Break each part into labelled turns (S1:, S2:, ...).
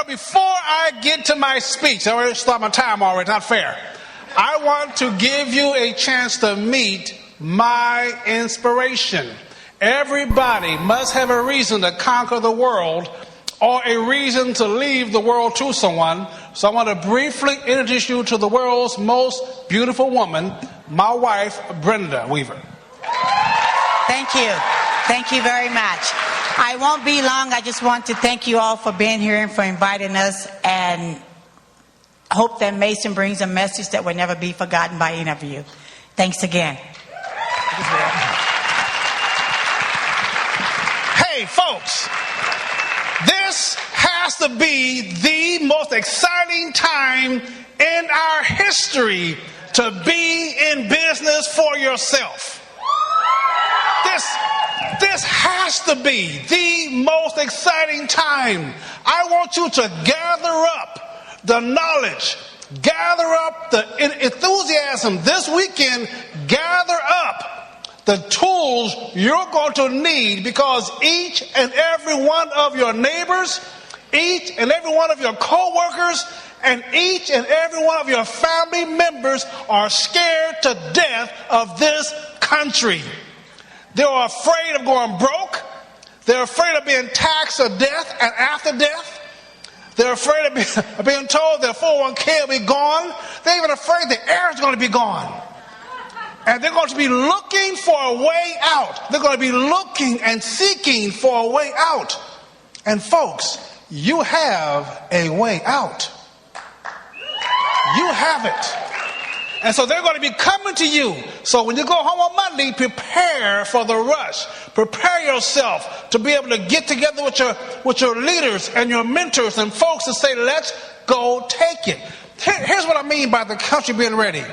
S1: before I get to my speech, I already start my time already, not fair. I want to give you a chance to meet my inspiration. Everybody must have a reason to conquer the world or a reason to leave the world to someone. So I want to briefly introduce you to the world's most beautiful woman, my wife, Brenda Weaver.
S2: Thank you. Thank you very much. I won't be long. I just want to thank you all for being here and for inviting us, and hope that Mason brings a message that will never be forgotten by any of you. Thanks again.
S1: Hey, folks, this has to be the most exciting time in our history to be in business for yourself. This has to be the most exciting time. I want you to gather up the knowledge, gather up the enthusiasm this weekend, gather up the tools you're going to need, because each and every one of your neighbors, each and every one of your co-workers, and each and every one of your family members are scared to death of this country. They're afraid of going broke. They're afraid of being taxed to death and after death. They're afraid of being told their 401k will be gone. They're even afraid the air is going to be gone. And they're going to be looking for a way out. They're going to be looking and seeking for a way out. And folks, you have a way out. You have it. And so they're going to be coming to you. So when you go home on Monday, prepare for the rush. Prepare yourself to be able to get together with your leaders and your mentors and folks to say, let's go take it. Here's what I mean by the country being ready.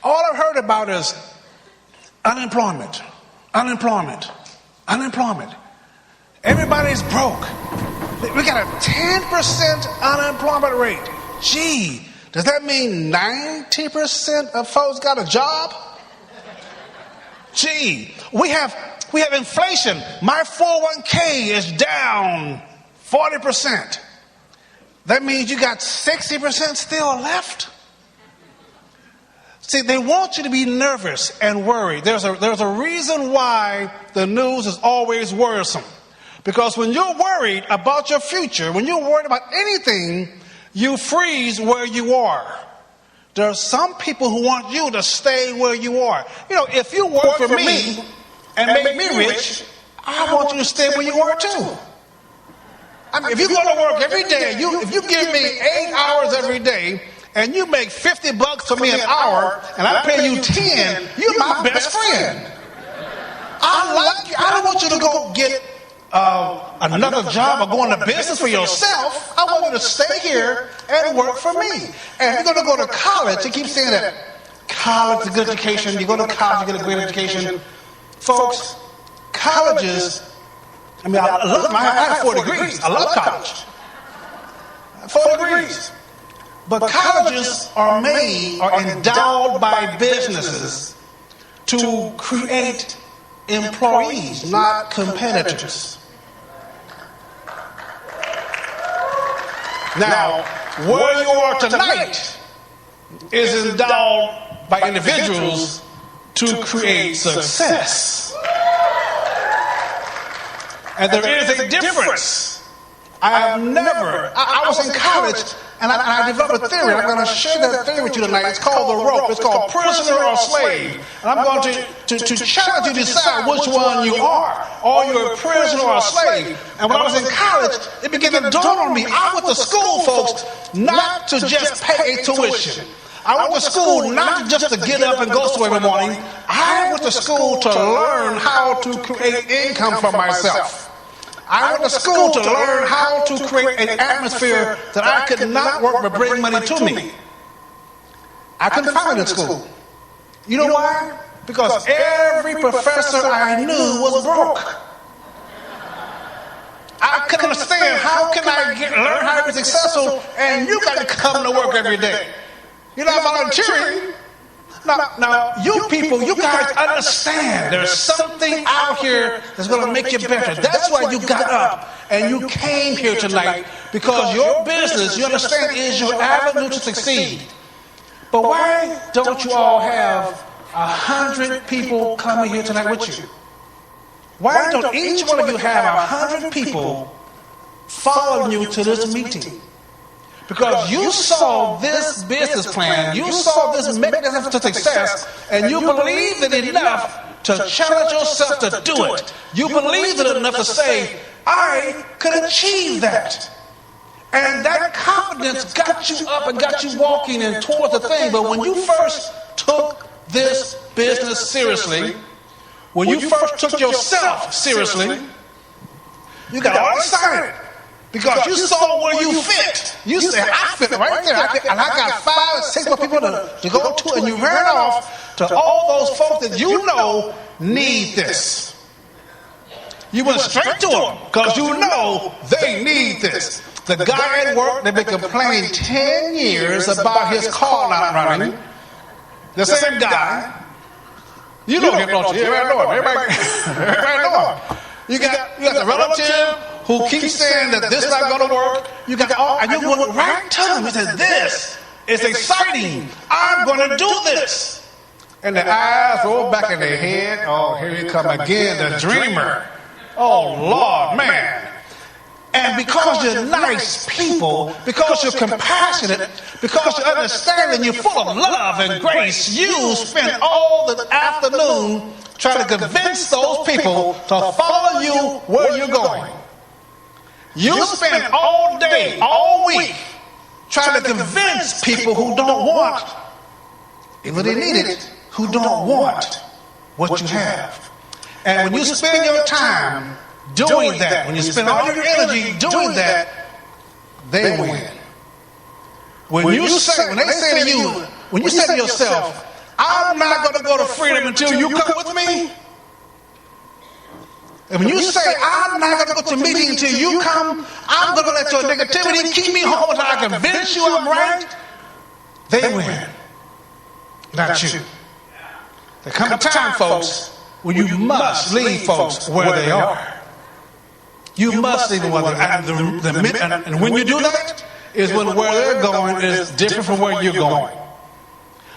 S1: All I've heard about is unemployment. Everybody's broke. We got a 10% unemployment rate. Gee. Does that mean 90% of folks got a job? Gee, we have inflation. My 401k is down 40%. That means you got 60% still left. See, they want you to be nervous and worried. There's a reason why the news is always worrisome. Because when you're worried about your future, when you're worried about anything, you freeze where you are. There are some people who want you to stay where you are. If you work for me and make me rich, I want you to stay where you are too. I mean, if you go to work every day, if you give me 8 hours every day, and you make $50 for me an hour, and I pay you 10, you're my best friend. I don't want you to go get another job or go into business for yourself. I want you to stay here and work for me. And if you're going to go to college, you keep saying that college is a good education. You go to college, you get a great education. Folks, colleges, I have 4 degrees. I love college. 4 degrees. But colleges are endowed by businesses to create employees, not competitors. Now, where you are tonight is endowed by individuals to create success. And there is a difference. I was in college and I developed a theory. I'm going to share that theory with you tonight. It's called the rope. It's called prisoner or slave. And I'm going to challenge you to decide which one you are. Or you're a prisoner or a slave. And when I was in college, it began to dawn on me. I went to school, folks, not to just pay a tuition. I went to school not just to get up and go to every morning. I went to school to learn how to create income for myself. I went to school to learn how to create an atmosphere that I could not work but bring money to me. I couldn't find it in school. You know why? Because every professor I knew was broke. I couldn't understand, how can I learn how to be successful and you got to come to work every day? You're not volunteering. Now, you people, you guys understand there's something out here that's going to make you better. That's why you got up and you came here tonight, because your business, you understand, is your avenue to succeed. But why don't you all have 100 people coming here tonight with you? Why don't each one of you have 100 people following you to this meeting? Because you saw this business plan, you saw this mechanism to success, and you believed it enough to challenge yourself to do it. You believed it enough to say, I could achieve that. And that confidence got you up and got you walking and towards the thing. But when you first took this business seriously, when you first took yourself seriously, you got all excited. Because you saw where you fit. You said, I fit right there. And I got 5 or 6 more people to go to. And you ran off to all those folks that you know need this. You went straight to them because you know they need this. The guy at work, they've been complaining 10 years about his car not running. The same guy. You know him, don't you? Everybody know him. Everybody know him. You got the relative who keeps saying that this is not going to work. You got all, and you went right to them. You said, this is exciting. I'm going to do this. And the eyes roll back in their head. Oh, here you come again, the dreamer. Oh, Lord, man. And because you're nice people, because you're compassionate, because you understand and you're full of love and grace, you spend all the afternoon trying to convince those people to follow you where you're going. You spend all day, all week, trying to convince people who don't want, even they need it, who don't want what you have. And when you spend your time doing that, when you spend all your energy doing that, they win. When they say to you, when you say to yourself, I'm not going to go to freedom until you come with me. And when you say, I'm not going to go to meeting until you come, I'm going to let your negativity keep me home until I convince you I'm right, they win. Not you. There comes a time, folks, when you must leave folks where they are. You must leave them where they are. And when you do that, is when where they're going is different from where you're going.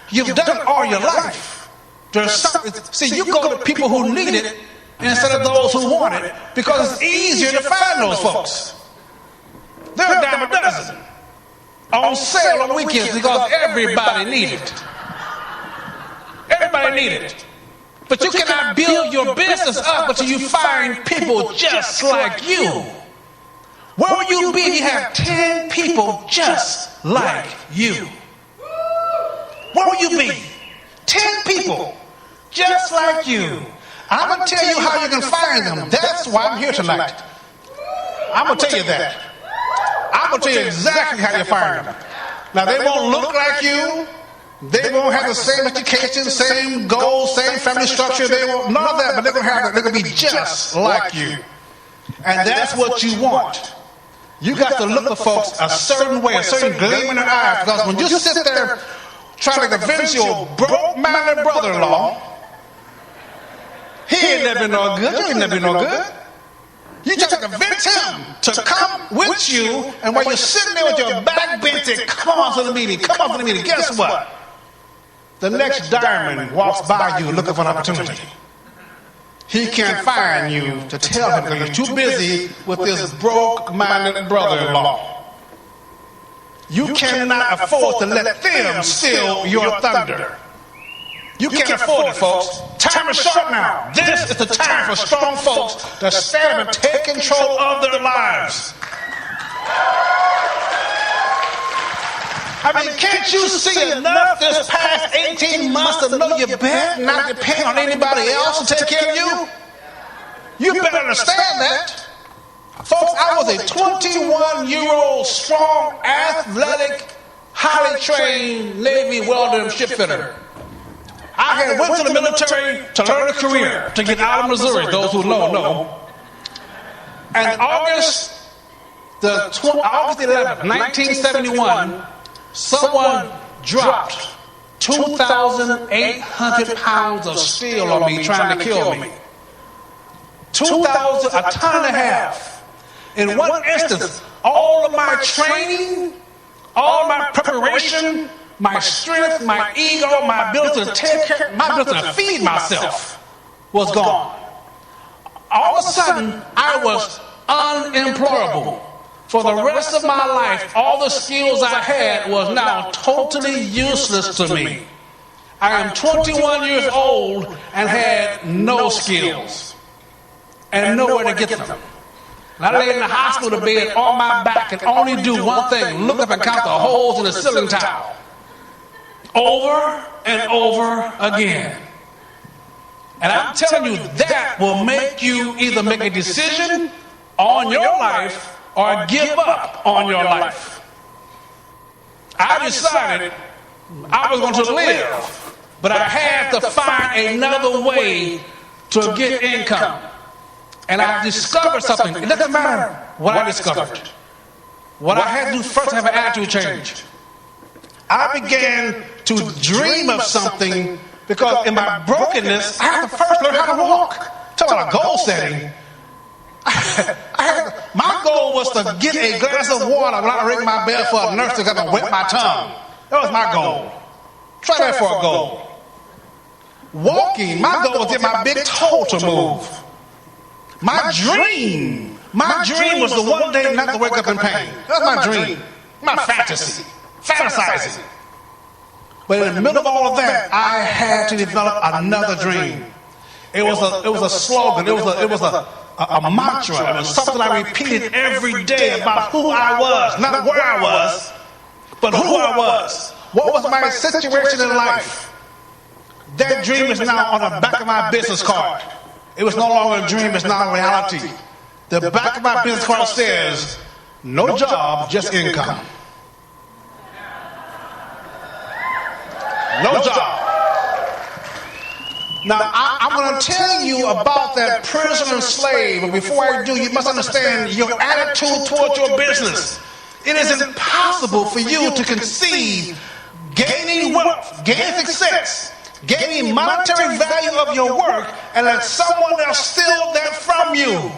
S1: You've done it all your life. There's something. See, you go to people who need it instead of those who want it, because it's easier to find those folks. They're a dime a dozen. On sale on weekends because everybody needs it. Everybody needs it. But you cannot build your business up until you find people just like you. Where will you be if you have 10 people just like you? Where will you be? 10 people just like you. I'm going to tell you how you can find them. That's why I'm here tonight. I'm going to tell you that. I'm going to tell you exactly how you find them. Now, they won't look like you. They won't have the same education, same goals, same family structure. They won't, none of that, but they're going to be just like you. And that's what you want. You got to look at folks a certain way, a certain gleam in their eyes. Because when you sit there trying to convince your broke-minded brother-in-law, he ain't never been no good, you ain't never been no good. You just convince him to come with you, and while you're sitting there with your back bent, say, come on to the meeting, come on to the meeting. Guess what? The next diamond walks by you looking for an opportunity. He can't find you to tell him because you're too busy with this broke-minded brother-in-law. You cannot afford to let them steal your thunder. You can't afford it, folks. Time is short now. This is the time for strong folks to stand up and take control of their lives. I mean, can't you see enough this past 18 months to know you better not depend on anybody else to take care of you? You better understand that. Folks, I was a 21-year-old strong, athletic, highly trained Navy welder and ship fitter. I had went to the military to learn a career, to get out of Missouri, those who know. And August 11th, 1971, someone dropped 2,800 pounds of steel on me trying to kill me. A ton and a half. In one instance, all of my training, all my preparation, my strength, my ego, my ability to take care, my ability to feed myself was gone. All of a sudden, I was unemployable. For the rest of my life, all the skills I had was now totally useless to me. I am 21 years old and had no skills and nowhere to get them. And I lay in the hospital bed on my back and only do one thing, look up and count the holes in the ceiling tile. Over and over again. And I'm telling you, that will make you either make a decision on your life or give up on your life. I decided I was going to live, but I had to find another way to get income. And I discovered something. It doesn't matter what I discovered. What I had to do first, have an attitude change. I began to dream of something because in my brokenness, I had to first learn how to walk. Talk about a goal setting. My goal was to get a glass of water when I ring my bell for a nurse to come and wet my tongue. That was my goal. Try that for a goal. Walking, my goal was to get my big toe to move. My dream was the one day not to wake up in pain. That was my dream, my fantasy, fantasizing. But in the middle of all of that, I had to develop another dream. It was a slogan. It was a mantra. It was something I repeated every day about who I was, not where I was, but who I was. What was my situation in life? That dream is now on the back of my business card. It was no longer a dream, it's now a reality. The back of my business card says, no job, just income. No job. Now, I'm going to tell you about that prisoner and slave, but before I do, you must understand your attitude towards your business. It is impossible for you to conceive gaining wealth, gaining success, gaining monetary value of your work, and let someone else steal that from you.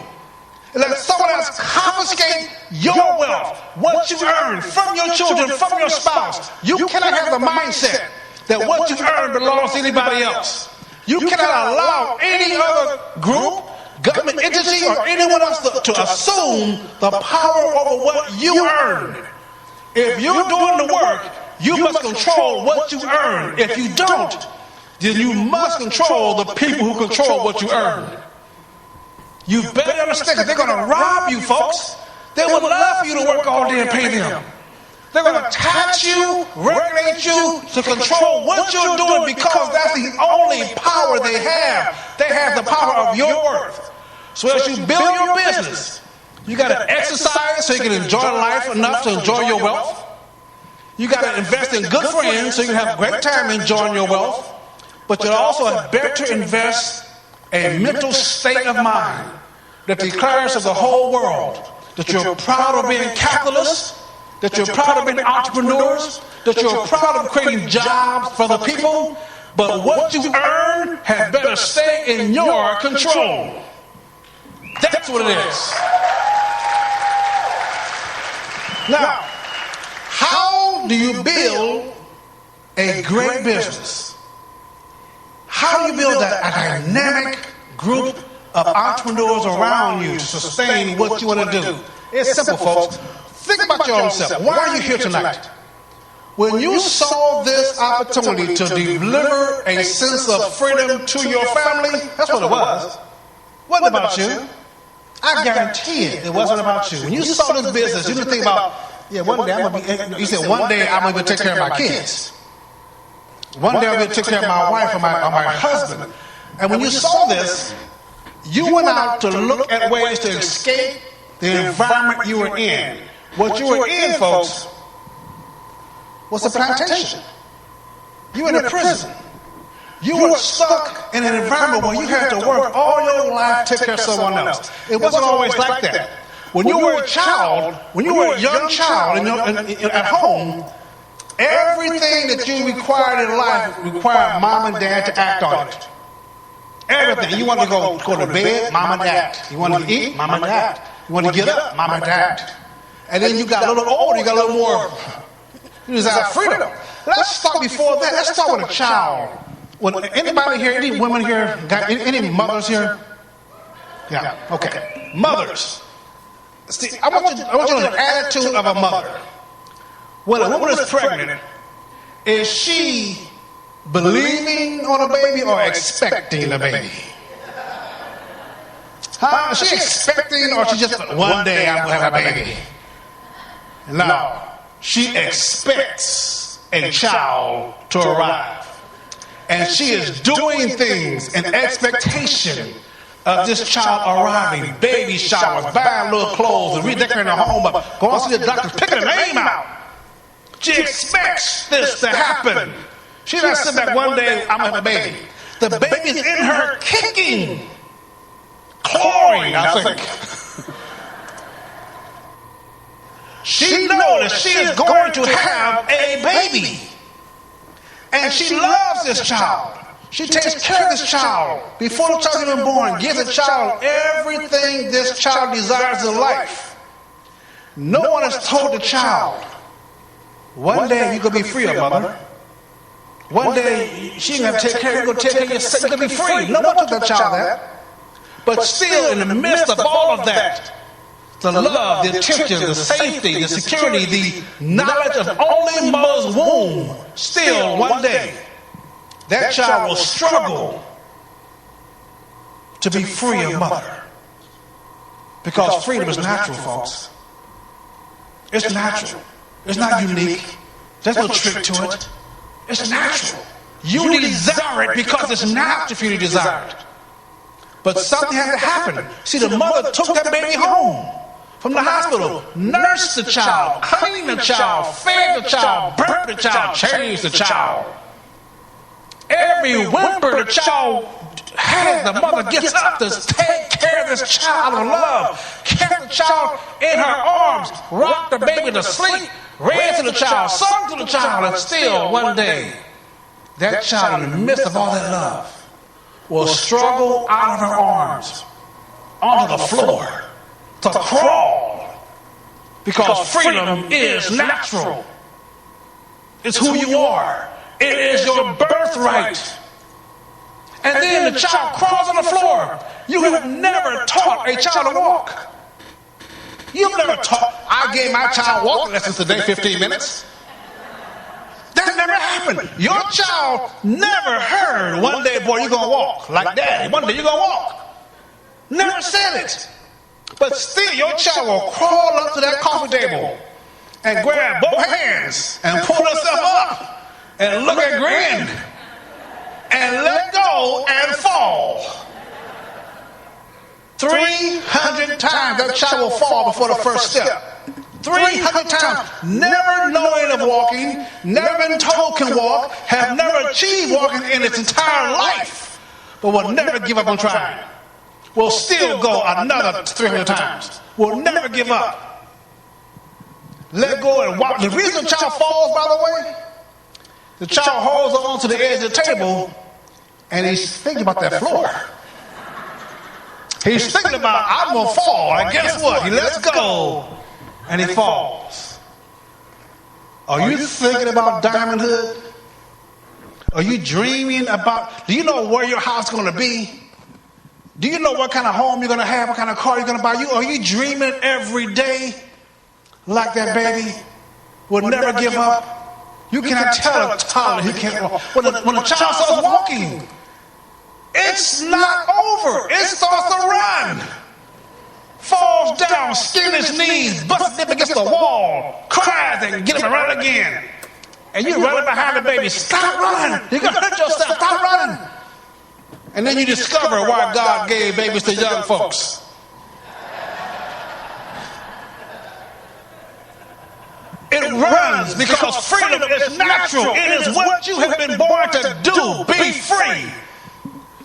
S1: And let someone else confiscate your wealth, what you earn from your children, from your spouse. You cannot have the mindset that what you earn belongs to anybody else. You cannot allow any other group, government entity, or anyone else to assume the power over what you earn. If you're doing the work, you must control what you earn. If you don't, then you must control the people who control what you earn. You better understand that they're going to rob you, folks. They would love for you to work all day and pay them. They're going to tax you, regulate you to control what you're doing because that's the only power they have. They have the power of your worth. So as you build your business, you got to exercise so you can enjoy life enough to enjoy your wealth. You got to invest in good friends so you can have a great time enjoying your wealth. But you also had better invest a mental state of mind that declares to the whole world that you're proud of being capitalists, that you're proud of being entrepreneurs, that you're proud of creating jobs for the people, but what you earn had better stay in your control. That's what it is. Now, how do you build a great business? How do you build a dynamic group of entrepreneurs around you to sustain what you want to do? It's simple, folks. Think about your own self. Why are you here tonight? When you saw this opportunity to deliver a sense of freedom to your family, that's what it was. It wasn't about you. I guarantee it wasn't about you. When you saw this business, you didn't think about, one day I'm going to be, you said, one day I'm going to take care of my kids. One day I'm going to take care of my wife or my husband. And when you saw this, you went out to look at ways to escape the environment you were in. What you were in, folks, was a plantation. You were in a prison. You were stuck in an environment where you had to work all your life to take care of someone else. It wasn't always like that. When you were a child, when you were a young child at home, Everything that you require in life require mom and dad to act on it. Everything. You want to go to bed, mom and dad. You want to eat, mom and dad. You want to get up, mom and dad. And then you got a little older, you got a little more, you desire freedom. Let's start before that. Let's start with a child. When anybody here, any women here, got any mothers here? Yeah, okay. Mothers. See, I want you to know the attitude of a mother. When a woman is pregnant, is she believing on a baby or expecting a baby? Is she expecting or she just, one day I'm going to have a baby? No. She expects a child to arrive. And she is doing things in expectation of this child arriving. Baby showers, buying little clothes, and redecorating her home, but going to see the doctor, picking a name out. She expects this to happen. She's not sitting back one day, I'm going to have a baby. The baby's in her kicking, clawing, I think. She knows that she is going to have a baby. And she loves this child. She takes care of this child. Before the child is even born, gives the child everything this child desires in life. No one has told the child, one day you're going to be free, mother. One day she's going to take care of you, you're going to take care of yourself, you're going to be free. No one told that child that. But still, in the midst of all of that, the love, the attention, the safety, the security, the knowledge of only mother's womb, still one day, that child will struggle to be free of mother. Because freedom is natural, folks. It's natural. It's not unique. There's no trick to it. It's natural. You desire it because it's natural for you to desire it. But something had to happen. See, the mother took that baby home from the hospital, nursed the child, cleaned the child, fed the child, burped the child, changed the child. Every whimper the child had, the mother gets up to take care of this child of love, kept the child in her arms, rocked the baby to sleep, ran to the child, sung to the child, and still one day, that child in the midst of all that love will struggle out of her arms onto the floor to crawl, because freedom is natural. It's who you are. It is your birthright. And then the child crawls on the floor. You have never taught a child to walk. You've never taught. I gave my child walking lessons today, 15 minutes. That never happened. Your child never heard, one day, boy, you're going to walk like daddy. One day you're going to walk. Never said it. But still, your child will crawl up to that coffee table and grab both hands and pull herself up and look and grin and let go and fall. 300 times that child will fall before the first step. 300 times. Never knowing of walking, never been told can walk, have never achieved walking in its entire life, but will never give up on trying. Will still go another 300 times. Will never give up. Let go and walk. The reason the child falls, by the way, the child holds on to the edge of the table and he's thinking about that floor. He's thinking about, I'm going to fall. And guess what? He lets go and he falls. Are you thinking about diamondhood? Are you dreaming about, do you know where your house is going to be? Do you know what kind of home you're going to have, what kind of car you're going to buy? Are you dreaming every day like that baby will never give up? You cannot tell a toddler he can't walk. When a child starts walking, it's not over. It starts to run. Falls down, skin his knees, busts up against the wall, cries and get him around again. And you're running behind the baby. Stop running. You're going to hurt yourself. Stop running. And then you discover why God gave babies to young folks. It runs because freedom is natural. It is what you have been born to do. Be free.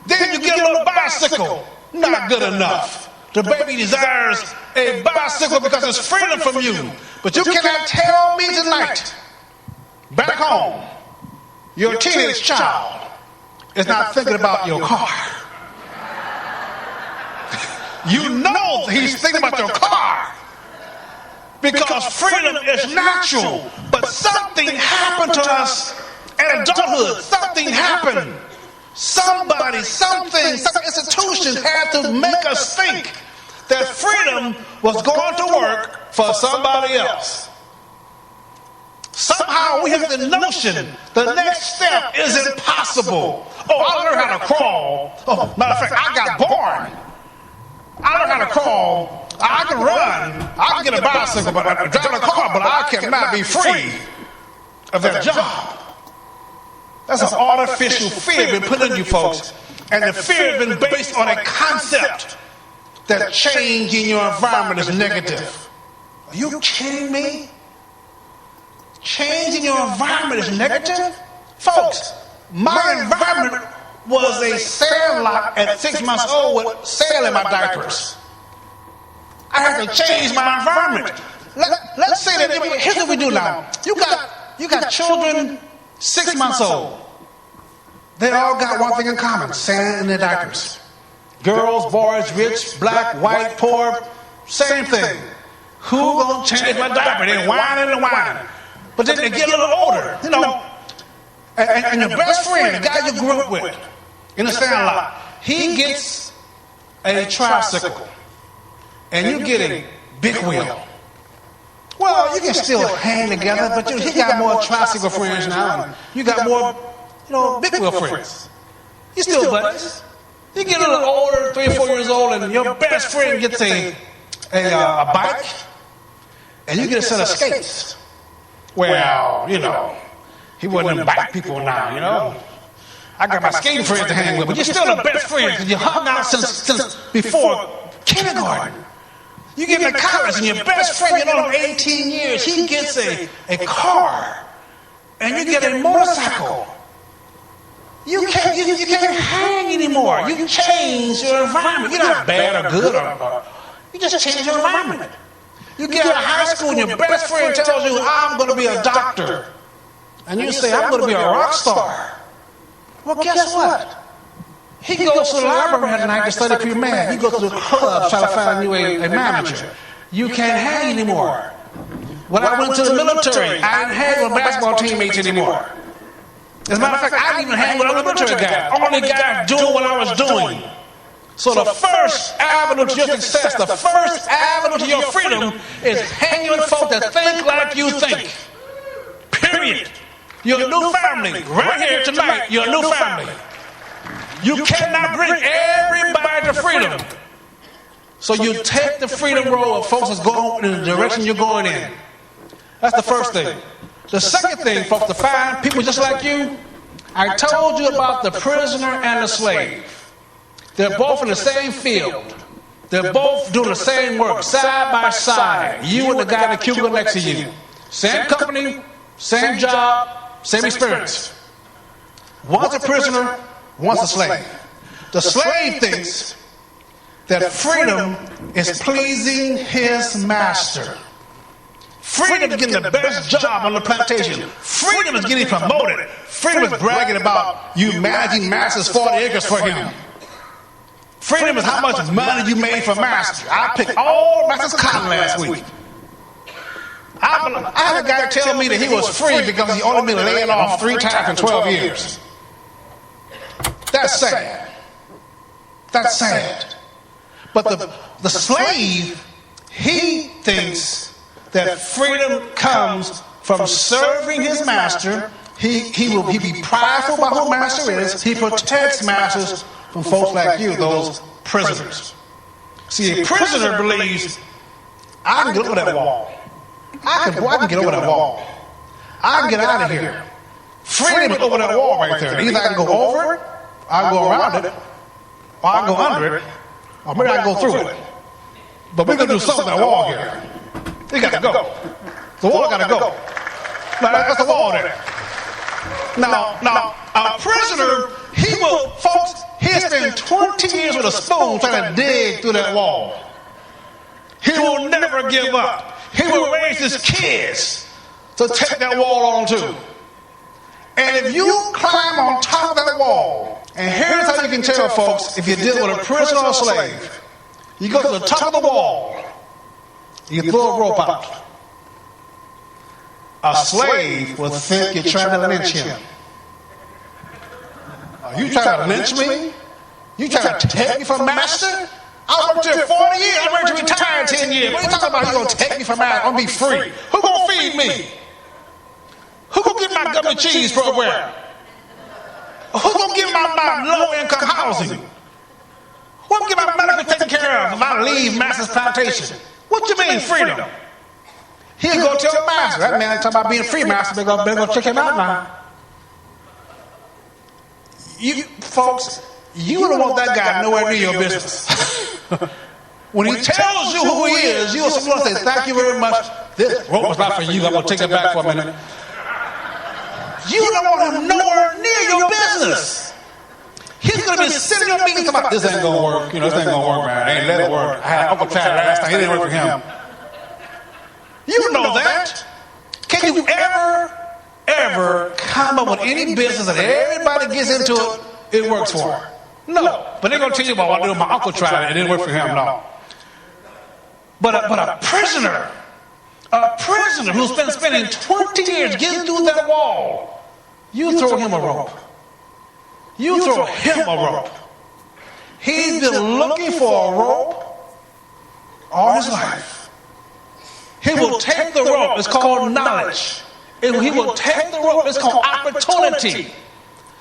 S1: Then you get a little bicycle. Not good enough. The baby desires a bicycle because it's freedom from you. But you cannot tell me tonight Back home, your teenage child is not thinking about your car. You know he's thinking about your car because freedom is natural. But something happened to us in adulthood. Something happened. Somebody, something, some institution had to make us think that freedom was going to work for somebody else. Somehow we have the notion the next step is impossible. Oh, I learned how to crawl. Oh, matter of fact, I got born. I learned how to crawl. I can run. I can get a bicycle, but I can drive a car, but I cannot be free of that job. That's an artificial fear been put in you folks. And the fear has been based on a concept that changing your environment is negative. Are you kidding me? Changing your environment is negative? Folks, my environment was a sandlot at 6 months old with sand in my diapers. I had to change my environment. Let's say that, here's what we do now. You got children 6 months old. They all got one thing in common, sand in their diapers. Girls, boys, rich, black, white, poor, same thing. Who gonna change my diaper? They're whining and whining. But then they get a little older, and your best friend, the guy you grew up with, in the sandlot, he gets a tricycle, and you get a big wheel. Well, you can still hang together, but he got more tricycle friends now, and you got more, big wheel friends. You still buddies. You get a little older, 3 or 4 years old, and your best friend gets a bike, and you get a set of skates. Well, he wasn't them bike people now, I got my skating friends to hang with, but you're still the best friends because you hung out since before kindergarten. You get into college and your best friend, 18 years, he gets a car and you get a motorcycle. You can't hang anymore. You change your environment. You're not bad or good or you just change your environment. You get out of high school and your best friend tells you, I'm going to be a doctor. And you say, I'm going to be a rock star. Well, guess what? He goes to the library at night to study pre-med. You go to the club trying to find you a manager. You can't hang anymore. When I went to the military, I didn't hang with basketball teammates anymore. As a matter of fact, I didn't even hang with other military guys. Only guys doing what I was doing. So the first avenue to your success, the first avenue to your freedom is hanging with folk that think like you think. Period. You're a new family. Right here tonight, you're a new family. You cannot bring everybody to freedom. So you take the freedom road of folks that's going in the direction you're going in. That's the first thing. The second thing, folks, to find people just like you, I told you about the prisoner and the slave. They're both in the same field. They're both doing the same work, side by side. You and the guy in the cubicle next to you. Same company, same job, same experience. One's a prisoner, one's a slave. The slave thinks that freedom is pleasing his master. Freedom is getting the best job on the plantation. Freedom is getting promoted. Freedom is bragging about you managing master's 40 acres for him. Freedom is how much money you made for master. I picked all master's cotton last week. I had a guy tell me that he was free because he only been laying off 3 times in 12 years. That's sad. That's sad. But the slave, he thinks that freedom comes from serving his master. He will be prideful about who master is. He protects masters from folks like you, those prisoners. See, a prisoner believes, I can get over that wall. I can get over that wall. I can get out of here. Freedom is over that wall right there. Either I can go over it, or I can go around it, or I can go under it, or maybe I can go through it. But we're going to do something with that wall here. It got to go. The wall got to go. Now, that's the wall there. Now, a prisoner, he'll spend 20 years with a spoon trying to dig through that wall. He will never give up. He will raise his kids to take that wall on too. And if you climb on top of that wall, and here's how you can tell, folks, if you deal with a prisoner or a slave. You go to the top of the wall, you throw a rope out. A slave will think you're trying to lynch him. Are you trying to lynch me? You trying to take me from master? I worked here 40 years. I'm ready to retire in 10 years. What are you talking about? You going to take me from master? I'm going to be free. Who going to feed me? Who going to get my gummy cheese program? Who going to give my low-income housing? Who going to get my medical taken care of if I leave master's plantation? What you mean, freedom? He'll go tell the master. That man talking about being free, master. They're going to check him out now. You folks, you don't want that guy nowhere near your business. When he tells you who he is, you'll say, thank you very much. This rope was not for you. I'm going to take it back for a minute. You don't want him nowhere near your business. He's going to be sitting in your meeting talking about, this ain't going to work. You know, this ain't going to work, man. Ain't let it work. I had Uncle Chad last time. It didn't work for him. You know that. Can you ever come up with any business that everybody gets into it works for? No. But they're going to tell you about what I do. My uncle tried it. It didn't work for him. No. But a prisoner who's been spending 20 years getting through that wall, you throw him a rope. You throw him a rope. He's been looking for a rope all his life. He will take the rope. It's called knowledge. He will take the rope. It's called opportunity.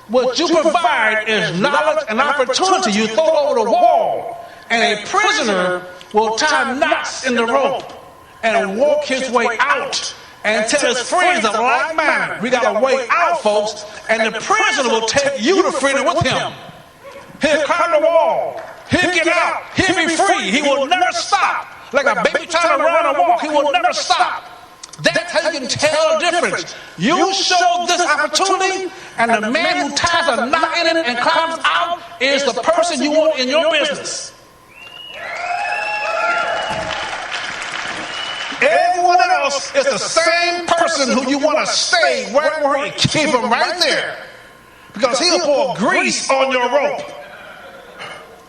S1: What you provide is knowledge and opportunity. You throw it over the wall, and a prisoner will tie knots in the rope and walk his way out and tell his friends of like manner, we got a way out, folks, and the prisoner will take you to freedom with him. He'll climb the wall. He'll get out. He'll be free. He will never stop. Like a baby trying to run and walk, he will never stop. That's how you can tell the difference. You show this opportunity, and the man who ties a knot in it and climbs out is the person you want in your business. Everyone else is the same person who you want to stay where you keep him right there. Because he'll pour grease on your rope.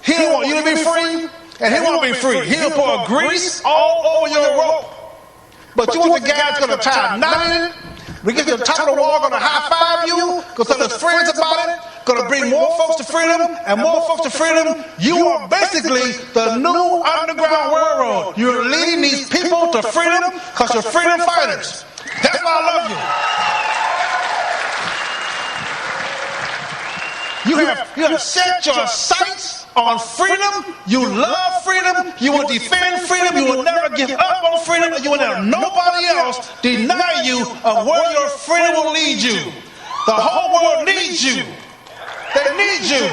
S1: He don't want you to be free, and he won't be free. He'll pour grease all over your rope. But you want the guy that's going to tie a knot in it, we get to the top of the wall, going to high-five you, going to tell his friends about it, going to bring more folks to freedom, and more folks to freedom. You are basically the new Underground Railroad. You're leading these people to freedom because you're freedom fighters. That's why I love you. You have set your sights on freedom. You love freedom. You will defend freedom. You will never give up on freedom. You will let nobody else deny you of where your freedom will lead you. The whole world needs you. They need you.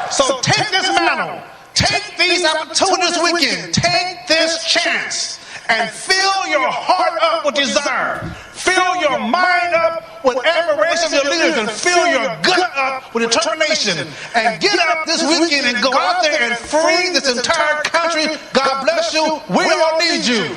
S1: So take this mantle. Take these opportunities this weekend. Take this chance and fill your heart up with desire. Fill your mind up with admiration of your leaders, and fill your gut up with determination. And get up this weekend and go out there and free this entire country. God bless you. We all need you.